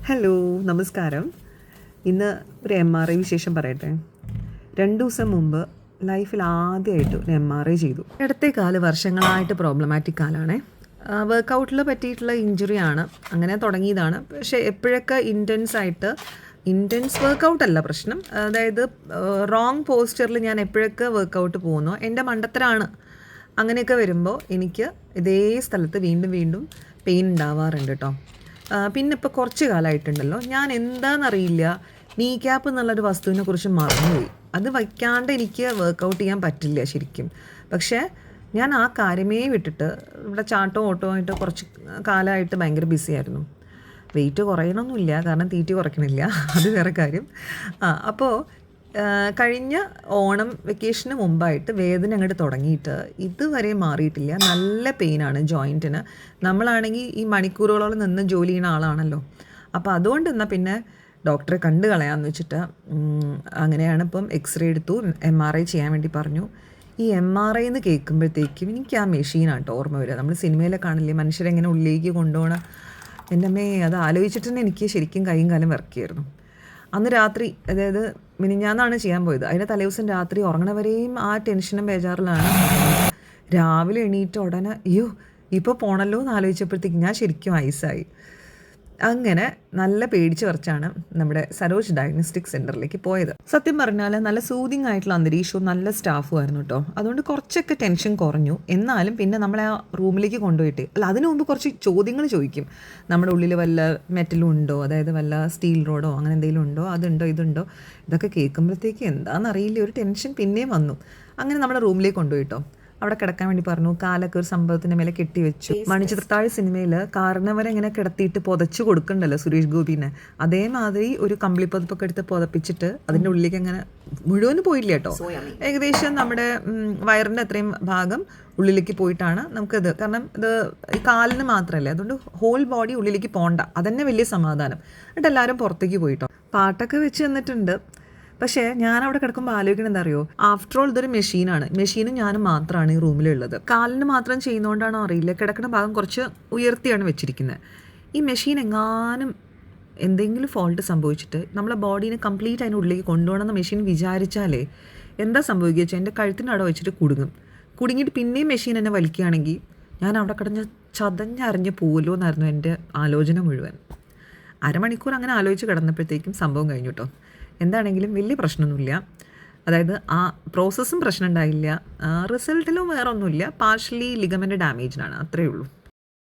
Hello, നമസ്കാരം. ഇന്ന് ഒരു MRI വിശേഷം പറയട്ടെ. 2 ദിവസം മുമ്പ് ലൈഫിൽ ആദ്യമായിട്ട് ഒരു MRI ചെയ്തു. ഇടത്തെ കാല് വർഷങ്ങളായിട്ട് പ്രോബ്ലമാറ്റിക് കാലാണേ. വർക്കൗട്ടിൽ പറ്റിയിട്ടുള്ള ഇഞ്ചുറിയാണ്. അങ്ങനെ തുടങ്ങിയതാണ്. പക്ഷേ എപ്പോഴൊക്കെ ഇൻറ്റൻസ് വർക്കൗട്ടല്ല പ്രശ്നം. അതായത് റോങ് പോസ്ചറിൽ ഞാൻ എപ്പോഴൊക്കെ വർക്കൗട്ട് പോകുന്നോ എൻ്റെ മണ്ടത്തരാണ്. അങ്ങനെയൊക്കെ വരുമ്പോൾ എനിക്ക് ഇതേ സ്ഥലത്ത് വീണ്ടും വീണ്ടും പെയിൻ ഉണ്ടാവാറുണ്ട് കേട്ടോ. പിന്നെ ഇപ്പോൾ കുറച്ച് കാലമായിട്ടുണ്ടല്ലോ, ഞാൻ എന്താണെന്നറിയില്ല, നീ ക്യാപ്പ് എന്നുള്ളൊരു വസ്തുവിനെ കുറിച്ച് മറന്നുപോയി. അത് വയ്ക്കാണ്ട് എനിക്ക് വർക്കൗട്ട് ചെയ്യാൻ പറ്റില്ല ശരിക്കും. പക്ഷേ ഞാൻ ആ കാര്യമേ വിട്ടിട്ട് ഇവിടെ ചാട്ടോ ഓട്ടോ ആയിട്ട് കുറച്ച് കാലമായിട്ട് ഭയങ്കര ബിസി ആയിരുന്നു. വെയിറ്റ് കുറയണമെന്നില്ല, കാരണം തീറ്റി കുറയ്ക്കണില്ല, അത് വേറെ കാര്യം. അപ്പോൾ കഴിഞ്ഞ ഓണം വെക്കേഷന് മുമ്പായിട്ട് വേദന അങ്ങോട്ട് തുടങ്ങിയിട്ട് ഇതുവരെ മാറിയിട്ടില്ല. നല്ല പെയിനാണ് ജോയിൻറ്റിന്. നമ്മളാണെങ്കിൽ ഈ മണിക്കൂറുകളോളം നിന്ന് ജോലി ചെയ്യുന്ന ആളാണല്ലോ. അപ്പോൾ അതുകൊണ്ട് എന്നാൽ പിന്നെ ഡോക്ടറെ കണ്ടു കളയാമെന്ന് വെച്ചിട്ട് അങ്ങനെയാണ് ഇപ്പം എക്സ്റേ എടുത്തു, MRI ചെയ്യാൻ വേണ്ടി പറഞ്ഞു. ഈ MRI എന്ന് കേൾക്കുമ്പോഴത്തേക്കും എനിക്ക് ആ മെഷീനാണ് കേട്ടോ ഓർമ്മ വരിക. നമ്മൾ സിനിമയിലെ കാണില്ലേ, മനുഷ്യരെങ്ങനെ ഉള്ളിലേക്ക് കൊണ്ടുപോകണം. എൻ്റെ അമ്മേ, അത് ആലോചിച്ചിട്ട് തന്നെ എനിക്ക് ശരിക്കും കൈയും കാലം വിറക്കിയായിരുന്നു. അന്ന് രാത്രി, അതായത് മിനിഞ്ഞാന്നാണ് ചെയ്യാൻ പോയത്. അതിൻ്റെ തലേദിവസം രാത്രി ഉറങ്ങണവരെയും ആ ടെൻഷനും ബേജാറിലാണ്. രാവിലെ എണീറ്റ ഉടനെ അയ്യോ ഇപ്പോൾ പോണല്ലോ എന്ന് ആലോചിച്ചപ്പോഴത്തേക്ക് ഞാൻ ശരിക്കും ഐസായി. അങ്ങനെ നല്ല പേടിച്ച് വരച്ചാണ് നമ്മുടെ സരോജ് ഡയഗ്നോസ്റ്റിക് സെൻറ്ററിലേക്ക് പോയത്. സത്യം പറഞ്ഞാൽ നല്ല സൂതിങ് ആയിട്ടുള്ള അന്തരീക്ഷവും നല്ല സ്റ്റാഫും ആയിരുന്നു കേട്ടോ. അതുകൊണ്ട് കുറച്ചൊക്കെ ടെൻഷൻ കുറഞ്ഞു. എന്നാലും പിന്നെ നമ്മളെ ആ റൂമിലേക്ക് കൊണ്ടുപോയിട്ട്, അതിനു മുമ്പ് കുറച്ച് ചോദ്യങ്ങൾ ചോദിക്കും. നമ്മുടെ ഉള്ളിൽ വല്ല മെറ്റലും ഉണ്ടോ, അതായത് വല്ല സ്റ്റീൽ റോഡോ അങ്ങനെ എന്തെങ്കിലും ഉണ്ടോ, അതുണ്ടോ ഇതുണ്ടോ, ഇതൊക്കെ കേൾക്കുമ്പോഴത്തേക്ക് എന്താണെന്നറിയില്ല, ഒരു ടെൻഷൻ പിന്നെയും വന്നു. അങ്ങനെ നമ്മുടെ റൂമിലേക്ക് കൊണ്ടുപോയിട്ടോ. അവിടെ കിടക്കാൻ വേണ്ടി പറഞ്ഞു. കാലൊക്കെ ഒരു സംഭവത്തിൻ്റെ മേലെ കെട്ടിവെച്ചു. മണിച്ചിത്രത്താഴ് സിനിമയിൽ കാരണവരെ ഇങ്ങനെ കിടത്തിയിട്ട് പുതച്ചു കൊടുക്കണ്ടല്ലോ സുരേഷ് ഗോപിനെ, അതേമാതിരി ഒരു കമ്പിളി പുതപ്പൊക്കെ എടുത്ത് പുതപ്പിച്ചിട്ട് അതിൻ്റെ ഉള്ളിലേക്ക് അങ്ങനെ മുഴുവനും പോയില്ല കേട്ടോ. ഏകദേശം നമ്മുടെ വയറിൻ്റെ അത്രയും ഭാഗം ഉള്ളിലേക്ക് പോയിട്ടാണ് നമുക്കിത്. കാരണം ഇത് ഈ കാലിന് മാത്രമല്ലേ, അതുകൊണ്ട് ഹോൾ ബോഡി ഉള്ളിലേക്ക് പോകണ്ട. അതന്നെ വലിയ സമാധാനം. എന്നിട്ട് എല്ലാവരും പുറത്തേക്ക് പോയിട്ടോ. പാട്ടൊക്കെ വെച്ച് തന്നിട്ടുണ്ട്. പക്ഷേ ഞാൻ അവിടെ കിടക്കുമ്പോൾ ആലോചിക്കണം, എന്താ അറിയോ, ആഫ്റ്റർ ഓൾ ഇതൊരു മെഷീനും ഞാനും മാത്രമാണ് ഈ റൂമിലുള്ളത്. കാലിന് മാത്രം ചെയ്യുന്നതുകൊണ്ടാണോ അറിയില്ല, കിടക്കുന്ന ഭാഗം കുറച്ച് ഉയർത്തിയാണ് വെച്ചിരിക്കുന്നത്. ഈ മെഷീൻ എങ്ങാനും എന്തെങ്കിലും ഫോൾട്ട് സംഭവിച്ചിട്ട് നമ്മളെ ബോഡീനെ കംപ്ലീറ്റ് അതിൻ്റെ ഉള്ളിലേക്ക് കൊണ്ടുപോകണമെന്ന് മെഷീൻ വിചാരിച്ചാലേ എന്താ സംഭവിക്കുക വെച്ചാൽ എൻ്റെ കഴുത്തിൻ്റെ അവിടെ വെച്ചിട്ട് കുടുങ്ങിയിട്ട് പിന്നെയും മെഷീൻ എന്നെ വലിക്കുകയാണെങ്കിൽ ഞാൻ അവിടെ കിടന്ന് ചതഞ്ഞറിഞ്ഞ് പോവുമല്ലോ എന്നായിരുന്നു എൻ്റെ ആലോചന മുഴുവൻ. അരമണിക്കൂർ അങ്ങനെ ആലോചിച്ച് കിടന്നപ്പോഴത്തേക്കും സംഭവം കഴിഞ്ഞു കേട്ടോ. എന്താണെങ്കിലും വലിയ പ്രശ്നമൊന്നുമില്ല. അതായത് ആ പ്രോസസ്സും പ്രശ്നം ഉണ്ടായില്ല, റിസൾട്ടിലും വേറെ ഒന്നുമില്ല. പാർഷ്യലി ലിഗമെൻ്റ് ഡാമേജിനാണ്, അത്രയേ ഉള്ളൂ.